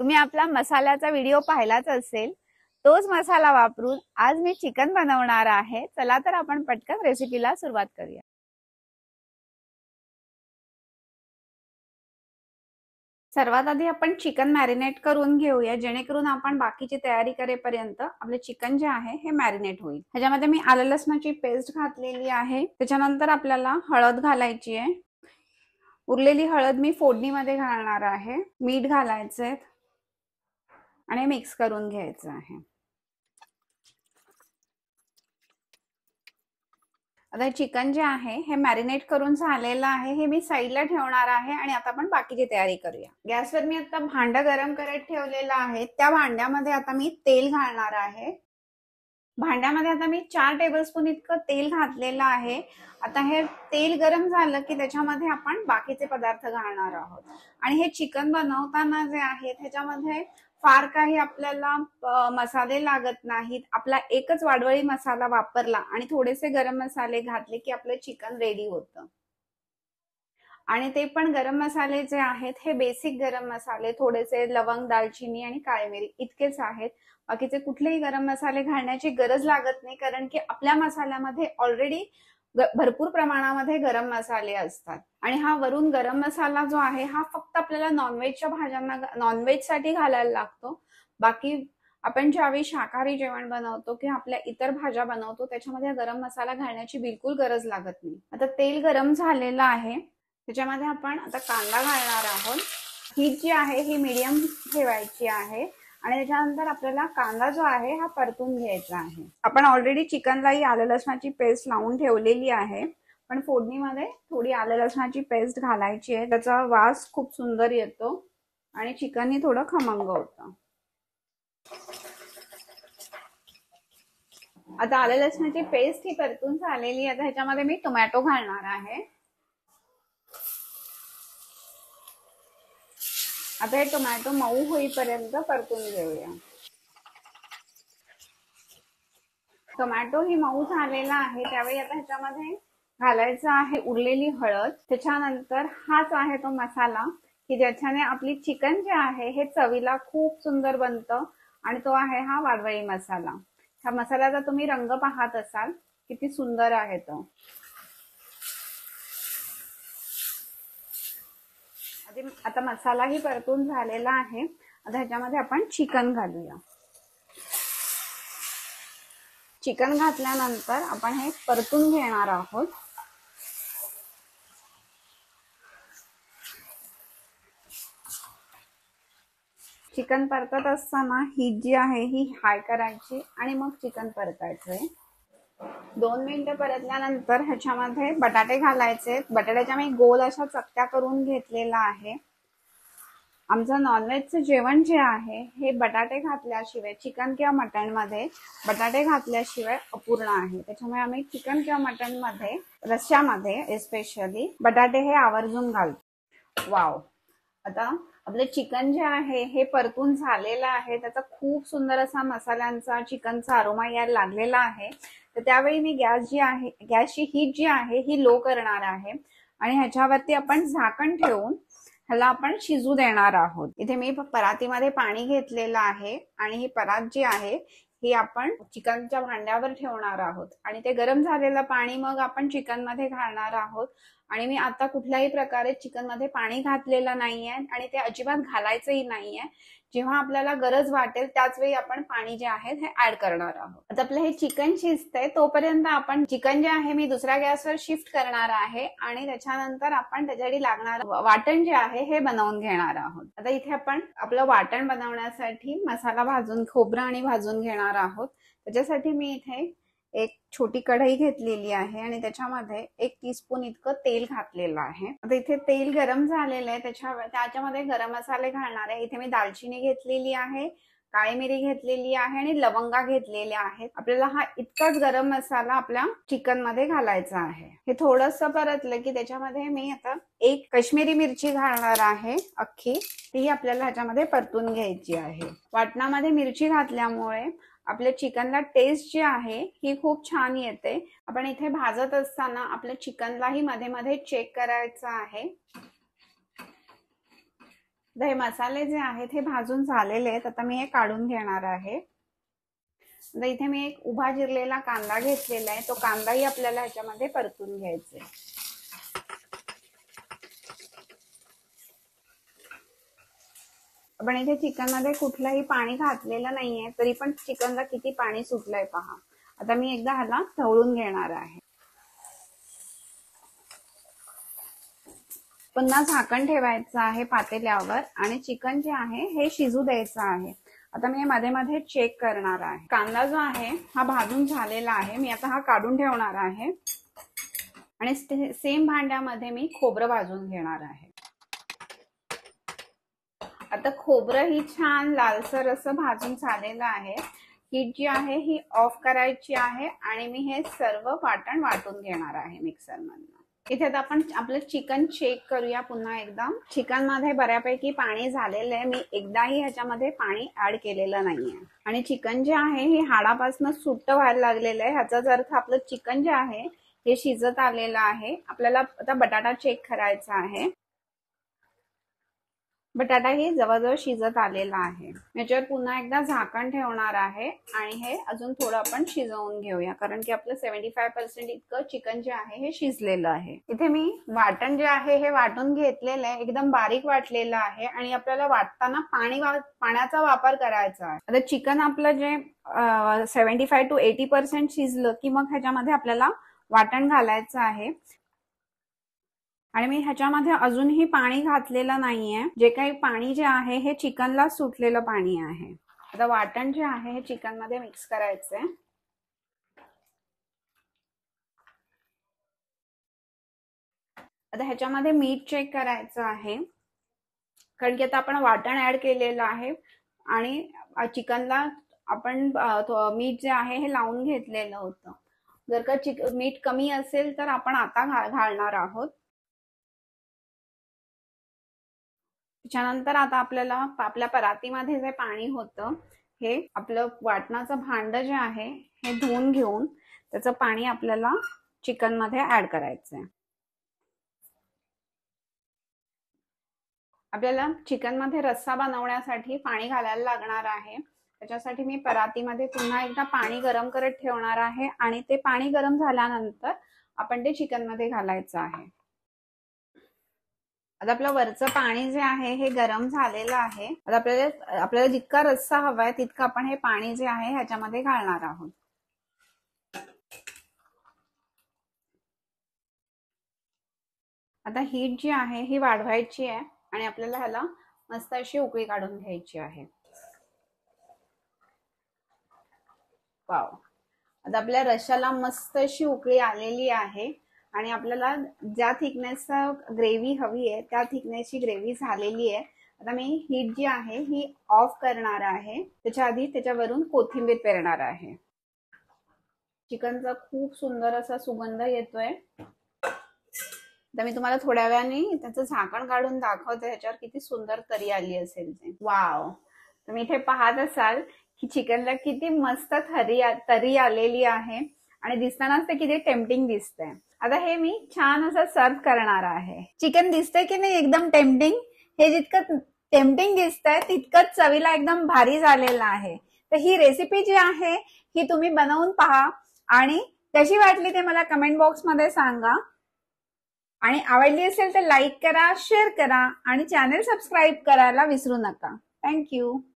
तुम्ही आपला मसाल्याचा व्हिडिओ पाहिलाच असेल। तोच मसाला वापरून आज मी चिकन बनवणार आहे। चला तर आपण पटकन रेसिपीला सुरुवात करूया। सर्वात आधी आपण चिकन मॅरिनेट करून घेऊया, जेणेकरून आपण बाकीची तयारी करेपर्यंत आपले चिकन जे आहे हे मॅरिनेट होईल। ह्याच्यामध्ये मी आलं लसणाची पेस्ट घातलेली आहे। त्याच्यानंतर आपल्याला हळद घालायची आहे। उरलेली हळद मी फोडणीमध्ये घालणार आहे। मीठ घालायचे आणि मिक्स करून घ्यायचं आहे। आता चिकन जे आहे हे मॅरिनेट करून झालेलं आहे, हे मी साईडला ठेवणार आहे आणि आता आपण बाकीची तयारी करूया। गॅसवर मी आता भांडं गरम करत ठेवलेलं आहे। त्या भांड्यामध्ये आता मी तेल घालणार आहे। भांड्यामध्ये आता मी 4 टेबलस्पून इतकं तेल घातलेलं आहे। आता हे तेल गरम झालं की त्याच्यामध्ये आपण बाकीचे पदार्थ घालणार आहोत। आणि हे चिकन बनवताना जे आहे त्याच्यामध्ये फार काही आपल्याला मसाले लागत नाहीत। आपला एकच वाडवळी मसाला वापरला आणि थोडेसे गरम मसाले घातले की आपलं चिकन रेडी होतं। आणि ते पण गरम मसाले जे आहेत हे बेसिक गरम मसाले, थोडेसे लवंग, दालचिनी आणि काळी मिरी इतकेच आहेत। बाकीचे कुठलेही गरम मसाले घालण्याची गरज लागत नाही, कारण की आपल्या मसाल्यामध्ये ऑलरेडी भरपूर प्रमाणामध्ये गरम मसाले असतात। आणि हा वरून गरम मसाला जो आहे हा फक्त आपल्याला नॉनव्हेजच्या भाज्यांना, नॉनव्हेज साठी घालायला लागतो। बाकी आपण ज्यावेळी शाकाहारी जेवण बनवतो किंवा आपल्या इतर भाज्या बनवतो त्याच्यामध्ये गरम मसाला घालण्याची बिलकुल गरज लागत नाही। आता तेल गरम झालेलं आहे, त्याच्यामध्ये आपण आता कांदा घालणार आहोत। हीट जी आहे ही मीडियम ठेवायची आहे आणि त्याच्यानंतर आपल्याला कांदा जो आहे हा परतून घ्यायचा आहे। आपण ऑलरेडी चिकनलाही आलं लसणाची पेस्ट लावून ठेवलेली आहे, पण फोडणीमध्ये थोडी आलं लसणाची पेस्ट घालायची आहे। त्याचा वास खूप सुंदर येतो आणि चिकनही थोडं खमंग होतं। आता आलं लसणाची पेस्ट ही परतून झालेली आहे। आता ह्याच्यामध्ये मी टोमॅटो घालणार आहे। आता हे टोमॅटो मऊ होईपर्यंत परतून घेऊया। टोमॅटो ही मऊ झालेला आहे, त्यावेळी आता ह्याच्यामध्ये घालायचं आहे उरलेली हळद। त्याच्यानंतर हाच आहे तो मसाला की ज्याच्याने आपली चिकन जे आहे हे चवीला खूप सुंदर बनतं, आणि तो आहे हा वाडवळी मसाला। ह्या मसाल्याचा तुम्ही रंग पाहत असाल किती सुंदर आहे तो। आता मसालाही परतून झालेला आहे। आता ह्याच्यामध्ये आपण चिकन घालूया। चिकन घातल्यानंतर आपण हे परतून घेणार आहोत। चिकन परतत असताना हीट जी आहे ही हाय करायची आणि मग चिकन परतायचंय। 2 मिनिटं परतल्यानंतर ह्याच्यामध्ये बटाटे घालायचे। बटाट्याच्या मी गोल अशा चकत्या करून घेतलेला आहे। आमचं नॉनव्हेजचं जेवण जे आहे हे बटाटे घातल्याशिवाय, चिकन किंवा मटण मध्ये बटाटे घातल्याशिवाय अपूर्ण आहे। त्याच्यामुळे आम्ही चिकन किंवा मटण मध्ये रस्स्यामध्ये स्पेशली बटाटे हे आवर्जून घालतो। वाव, आता आपले चिकन जे आहे हे परतून झालेलं आहे। त्याचा खूप सुंदर असा मसाल्यांचा, चिकनचा अरोमा यायला लागलेला आहे। तर त्यावेळी मी गॅसची हीट जी आहे ही लो करणार आहे आणि ह्याच्यावरती आपण झाकण ठेवून ह्याला आपण शिजू देणार आहोत। इथे मी परातीमध्ये पाणी घेतलेलं आहे आणि ही परात जी आहे ही आपण चिकनच्या भांड्यावर ठेवणार आहोत आणि ते गरम झालेलं पाणी मग आपण चिकन मध्ये घालणार आहोत। आणि मी आता कुठल्याही प्रकारे चिकन मध्ये पाणी घातलेलं नाहीये आणि ते अजिबात घालायचंही नाहीये। जेव्हा आपल्याला गरज वाटेल त्याच वेळी आपण पाणी जे आहे हे ऍड करणार आहोत। आता आपलं हे चिकन शिजतंय तोपर्यंत आपण चिकन जे आहे मी दुसऱ्या गॅसवर शिफ्ट करणार आहे आणि त्याच्यानंतर आपण त्याच्यासाठी लागणार वाटण जे आहे हे बनवून घेणार आहोत। आता इथे आपण आपलं वाटण बनवण्यासाठी मसाला खोबरं आणि भाजून घेणार आहोत। त्याच्यासाठी मी इथे एक छोटी कढई घेतलेली आहे आणि त्याच्यामध्ये 1 टीस्पून इतकं तेल घातलेलं आहे। आता इथे तेल गरम झालेलं आहे, त्याच्यामध्ये गरम मसाले घालणार आहे। इथे मी दालचिनी घेतलेली आहे, काळी मिरी घेतलेली आहे आणि लवंगा घेतलेल्या आहेत। आपल्याला हा इतकाच गरम मसाला आपल्या चिकन मध्ये घालायचा आहे। हे थोडंसं परतलं की त्याच्यामध्ये मी आता 1 काश्मीरी मिरची घालणार आहे अख्खी, ती आपल्याला ह्याच्यामध्ये परतून घ्यायची आहे। वाटणामध्ये मिरची घातल्यामुळे आपल्या चिकनला टेस्ट जी आहे ही खूप छान येते। आपण इथे भाजत असताना आपल्या चिकनलाही मध्ये मध्ये चेक करायचं आहे। आता हे मसाले जे आहेत हे भाजून झालेले आहेत. आता मी हे काढून घेणार आहे. आता इथे मी एक उभा चिरलेला कांदा घेतलेला आहे. तो कांदाही आपल्याला ह्याच्यामध्ये परतून घ्यायचा आहे. आपण इथे चिकन मध्ये कुठलंही पाणी घातलेलं नाहीये, तरी पण चिकनला किती पाणी सुटलंय पहा. आता मी एकदा ह्याला ढवळून घेणार आहे. पुन्हा झाकण ठेवायचं आहे पातेल्यावर आणि चिकन जे आहे हे शिजू द्यायचं आहे. आता मी मध्ये मध्ये चेक करणार आहे. कांदा जो आहे हा भाजून झालेला आहे. मी आता हा काढून ठेवणार आहे आणि सेम भांड्यामध्ये मी खोबरं भाजून घेणार आहे. आता खोबरं ही छान लालसर असं भाजून झालेलं आहे. हीट जी आहे ही ऑफ करायची आहे आणि मी हे सर्व वाटण वाटून घेणार आहे मिक्सर मधून. इथे आता आपण आपलं चिकन चेक करूया पुन्हा एकदा. चिकन मध्ये बऱ्यापैकी पाणी झालेलं आहे. मी एकदाही ह्याच्यामध्ये पाणी ऍड केलेलं नाहीये आणि चिकन जे आहे हे हाडापासून सुट्ट व्हायला लागलेलं आहे. ह्याचाच अर्थ आपलं चिकन जे आहे हे शिजत आलेलं आहे. आपल्याला आता बटाटा चेक करायचा आहे. बटाटा ही जवळजवळ शिजत आलेला आहे. याच्यावर पुन्हा एकदा झाकण ठेवणार आहे आणि हे अजून थोडं आपण शिजवून घेऊया, कारण की आपलं 75% इतकं चिकन जे आहे हे शिजलेलं आहे. इथे मी वाटण जे आहे हे वाटून घेतलेलं आहे. एकदम बारीक वाटलेलं आहे आणि आपल्याला वाटताना पाण्याचा वापर करायचा आहे. आता चिकन आपलं जे 75 to 80% शिजलं की मग ह्याच्यामध्ये आपल्याला वाटण घालायचं आहे. आणि मी ह्याच्यामध्ये अजूनही पाणी घातलेलं नाहीये. जे काही पाणी जे आहे हे चिकनला सुटलेलं पाणी आहे. आता वाटण जे आहे हे चिकन मध्ये मिक्स करायचंय. आता ह्याच्यामध्ये मीठ चेक करायचं आहे, कारण की आता आपण वाटण ऍड केलेलं आहे आणि चिकनला आपण मीठ जे आहे हे लावून घेतलेलं होतं. जर का मीठ कमी असेल तर आपण आता घालणार आहोत. त्याच्यानंतर आता आपल्याला आपल्या परातीमध्ये जे पाणी होतं हे आपलं वाटणाचं भांड जे आहे हे धुवून घेऊन त्याचं पाणी आपल्याला चिकन मध्ये ऍड करायचंय. आपल्याला चिकन मध्ये रस्सा बनवण्यासाठी पाणी घालायला लागणार आहे. त्याच्यासाठी मी परातीमध्ये पुन्हा एकदा पाणी गरम करत ठेवणार आहे आणि ते पाणी गरम झाल्यानंतर आपण ते चिकन मध्ये घालायचं आहे. आता आपलं वरचं पाणी जे आहे हे गरम झालेलं आहे. आता आपल्याला जितका रस्सा हवाय तितकं आपण हे पाणी जे आहे ह्याच्यामध्ये घालणार आहोत. आता हीट जी आहे ही वाढवायची आहे आणि आपल्याला ह्याला मस्त अशी उकळी काढून घ्यायची आहे. वाव, आता आपल्या रश्श्याला मस्त अशी उकळी आलेली आहे आणि आपल्याला ज्या थिकनेसचा ग्रेव्ही हवी आहे त्या थिकनेसची ग्रेव्ही झालेली आहे. आता मी हीट जी आहे ही ऑफ करणार आहे. त्याच्या आधी त्याच्यावरून कोथिंबीर पेरणार आहे. चिकनचा खूप सुंदर असा सुगंध येतोय. तर मी तुम्हाला थोड्या वेळाने त्याचं झाकण काढून दाखवते ह्याच्यावर किती सुंदर तरी आली असेल ते. वाव, तुम्ही इथे पाहत असाल की चिकनला किती मस्त तरी आलेली आहे आणि दिसतानाच ते किती टेम्पटिंग दिसतंय. आता हे मी छान असं सर्व करणार आहे. चिकन दिसतंय की नाही एकदम टेम्पटिंग. हे जितकं टेम्पटिंग दिसतंय तितकंच चवीला एकदम भारी झालेलं आहे. तर ही रेसिपी जी आहे ही तुम्ही बनवून पहा आणि कशी वाटली ते मला कमेंट बॉक्स मध्ये सांगा. आणि आवडली असेल तर लाईक करा, शेअर करा आणि चॅनल सबस्क्राईब करायला विसरू नका. थँक्यू.